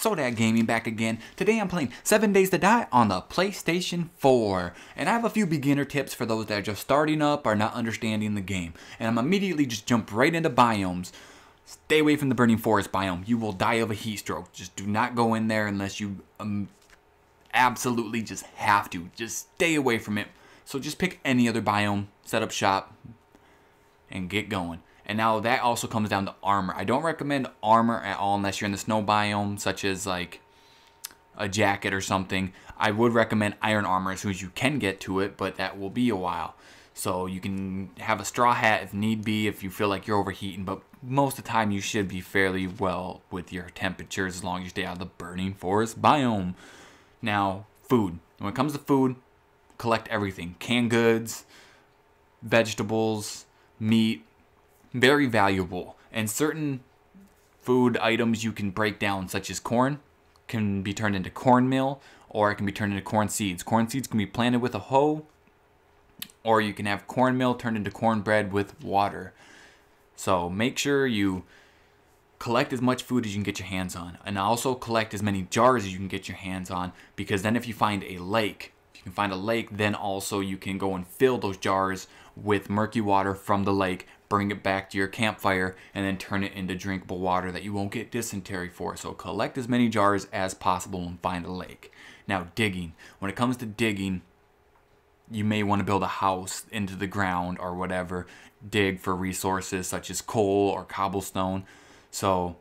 So that gaming back again. Today I'm playing 7 Days to Die on the PlayStation 4. And I have a few beginner tips for those that are just starting up or not understanding the game. And I'm immediately just jump right into biomes. Stay away from the burning forest biome. You will die of a heat stroke. Just do not go in there unless you absolutely just have to. Just stay away from it. So just pick any other biome, set up shop, and get going. And now that also comes down to armor. I don't recommend armor at all unless you're in the snow biome, such as like a jacket or something. I would recommend iron armor as soon as you can get to it, but that will be a while. So you can have a straw hat if need be, if you feel like you're overheating, but most of the time you should be fairly well with your temperatures as long as you stay out of the burning forest biome. Now, food. When it comes to food, collect everything. Canned goods, vegetables, meat. Very valuable. And certain food items you can break down, such as corn, can be turned into cornmeal, or it can be turned into corn seeds. Corn seeds can be planted with a hoe, or you can have cornmeal turned into cornbread with water. So make sure you collect as much food as you can get your hands on, and also collect as many jars as you can get your hands on, because then if you find a lake, then also you can go and fill those jars with murky water from the lake, bring it back to your campfire, and then turn it into drinkable water that you won't get dysentery for. So collect as many jars as possible and find a lake. Now, digging. When it comes to digging, you may want to build a house into the ground or whatever. Dig for resources such as coal or cobblestone. So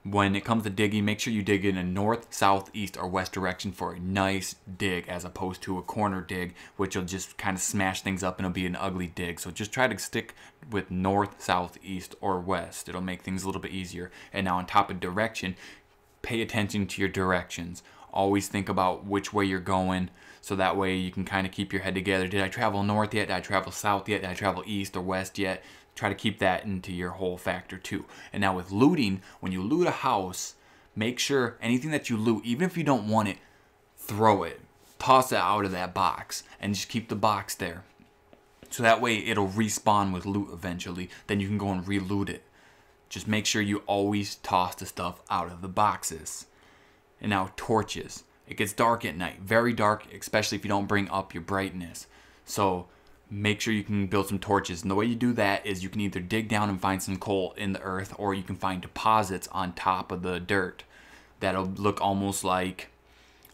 when it comes to digging, make sure you dig in a north, south, east, or west direction for a nice dig, as opposed to a corner dig, which will just kind of smash things up and it'll be an ugly dig. So just try to stick with north, south, east, or west. It'll make things a little bit easier. And now on top of direction, pay attention to your directions. Always think about which way you're going, so that way you can kind of keep your head together. Did I travel north yet? Did I travel south yet? Did I travel east or west yet? Try to keep that into your whole factor too. And now with looting, when you loot a house, make sure anything that you loot, even if you don't want it, throw it. Toss it out of that box and just keep the box there. So that way it'll respawn with loot eventually. Then you can go and re-loot it. Just make sure you always toss the stuff out of the boxes. And now torches. It gets dark at night. Very dark, especially if you don't bring up your brightness. So make sure you can build some torches. And the way you do that is you can either dig down and find some coal in the earth, or you can find deposits on top of the dirt that'll look almost like,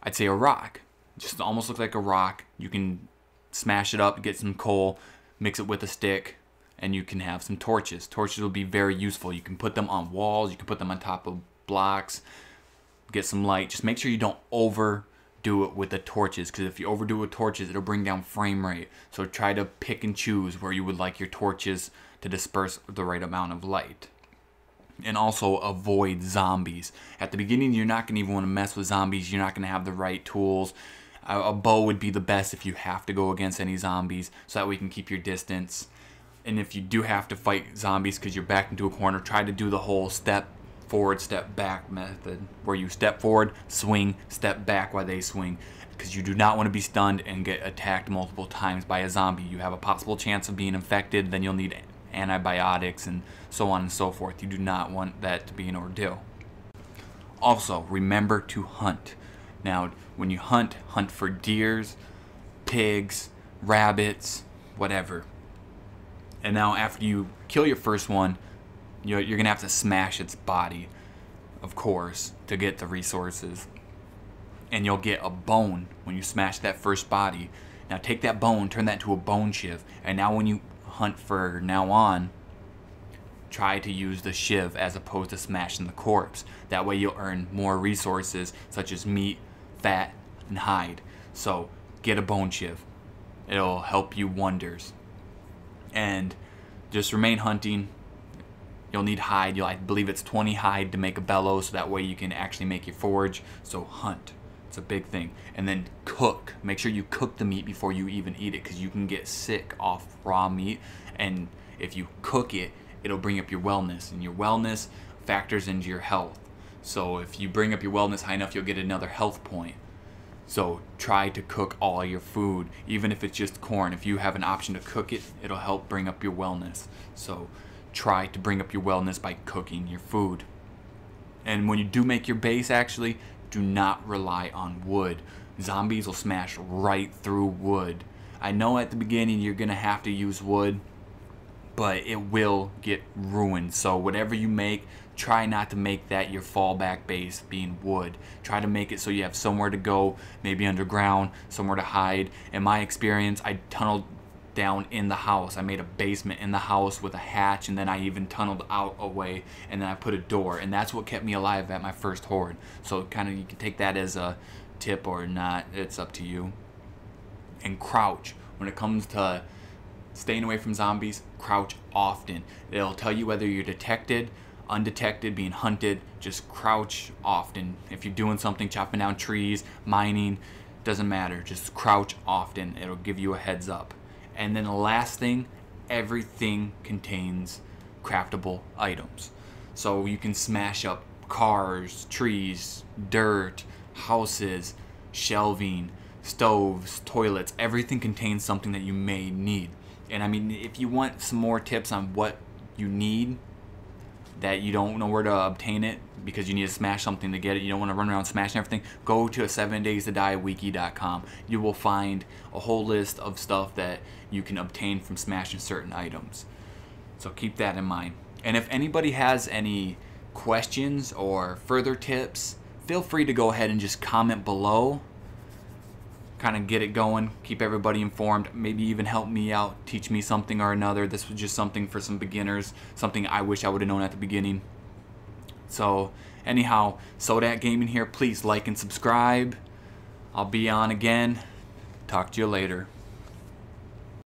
I'd say, a rock. Just almost look like a rock. You can smash it up, get some coal, mix it with a stick, and you can have some torches. Torches will be very useful. You can put them on walls, you can put them on top of blocks, get some light. Just make sure you don't overdo it with the torches, because if you overdo it with torches, it'll bring down frame rate. So try to pick and choose where you would like your torches to disperse the right amount of light. And also avoid zombies. At the beginning, you're not going to even want to mess with zombies. You're not going to have the right tools. A bow would be the best if you have to go against any zombies, so that way you can keep your distance. And if you do have to fight zombies because you're backed into a corner, try to do the whole step forward, step back method, where you step forward, swing, step back while they swing, because you do not want to be stunned and get attacked multiple times by a zombie. You have a possible chance of being infected, then you'll need antibiotics and so on and so forth. You do not want that to be an ordeal. Also, remember to hunt. Now, when you hunt for deers, pigs, rabbits, whatever. And now after you kill your first one, you're going to have to smash its body, of course, to get the resources. And you'll get a bone when you smash that first body. Now take that bone, turn that into a bone shiv. And now when you hunt for now on, try to use the shiv as opposed to smashing the corpse. That way you'll earn more resources, such as meat, fat, and hide. So get a bone shiv. It'll help you wonders. And just remain hunting. You'll need hide. I believe it's 20 hide to make a bellows, so that way you can actually make your forge. So hunt. It's a big thing. And then cook. Make sure you cook the meat before you even eat it, because you can get sick off raw meat. And if you cook it, it'll bring up your wellness. And your wellness factors into your health. So if you bring up your wellness high enough, you'll get another health point. So try to cook all your food, even if it's just corn. If you have an option to cook it, it'll help bring up your wellness. So try to bring up your wellness by cooking your food. And when you do make your base, actually, do not rely on wood. Zombies will smash right through wood. I know at the beginning you're going to have to use wood, but it will get ruined. So whatever you make, try not to make that your fallback base being wood. Try to make it so you have somewhere to go, maybe underground, somewhere to hide. In my experience, I tunneled down in the house. I made a basement in the house with a hatch, and then I even tunneled out a way, and then I put a door, and that's what kept me alive at my first horde. So kind of you can take that as a tip or not, it's up to you. And crouch. When it comes to staying away from zombies, crouch often. It'll tell you whether you're detected, undetected, being hunted. Just crouch often. If you're doing something, chopping down trees, mining, doesn't matter. Just crouch often. It'll give you a heads up. And then the last thing, everything contains craftable items. So you can smash up cars, trees, dirt, houses, shelving, stoves, toilets. Everything contains something that you may need. And I mean, if you want some more tips on what you need, that you don't know where to obtain it because you need to smash something to get it, you don't want to run around smashing everything, go to 7daystoDieWiki.com. You will find a whole list of stuff that you can obtain from smashing certain items. So keep that in mind. And if anybody has any questions or further tips, feel free to go ahead and just comment below. Kind of get it going, keep everybody informed, maybe even help me out, teach me something or another. This was just something for some beginners, something I wish I would have known at the beginning. So anyhow, Sodat Gaming here. Please like and subscribe. I'll be on again. Talk to you later.